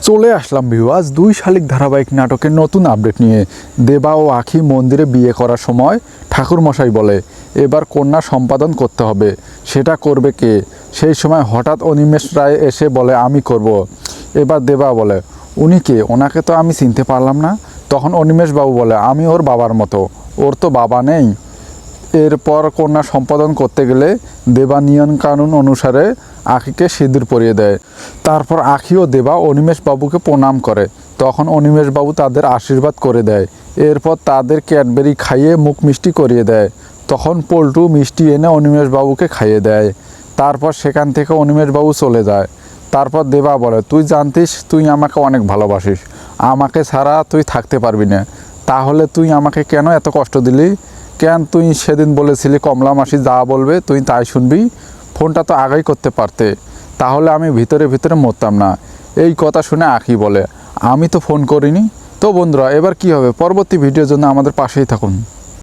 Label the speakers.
Speaker 1: চলে আসলাম ভিউয়ার্স দুই শালিক ধারাবাহিক নাটকের নতুন আপডেট নিয়ে। দেবা ও আখি মন্দিরে বিয়ে করার সময় ঠাকুরমশাই বলে এবার কন্যা সম্পাদন করতে হবে, সেটা করবে কে? সেই সময় হঠাৎ অনিমেষ রায় এসে বলে আমি করব। এবার দেবা বলে উনি কে? ওনাকে তো আমি চিনতে পারলাম না। তখন অনিমেষ বাবু বলে আমি ওর বাবার মতো, ওর তো বাবা নেই। এরপর কন্যা সম্পাদন করতে গেলে দেবা নিয়ম কানুন অনুসারে আখিকে সিঁদুর পরিয়ে দেয়। তারপর আখি ও দেবা অনিমেষ বাবুকে প্রণাম করে। তখন অনিমেষ বাবু তাদের আশীর্বাদ করে দেয়। এরপর তাদের ক্যাডবেরি খাইয়ে মুখ মিষ্টি করিয়ে দেয়। তখন পল্টু মিষ্টি এনে অনিমেষ বাবুকে খাইয়ে দেয়। তারপর সেখান থেকে অনিমেষ বাবু চলে যায়। তারপর দেবা বলে তুই জানতিস তুই আমাকে অনেক ভালোবাসিস, আমাকে ছাড়া তুই থাকতে পারবি না, তাহলে তুই আমাকে কেন এত কষ্ট দিলি? কেন তুই সেদিন বলেছিলি কমলা মাসি যা বলবে তুই তাই শুনবি? ফোনটা তো আগেই করতে পারতে, তাহলে আমি ভিতরে ভিতরে মরতাম না। এই কথা শুনে আখি বলে আমি তো ফোন করিনি। তো বন্ধুরা এবার কি হবে? পরবর্তী ভিডিওর জন্য আমাদের পাশেই থাকুন।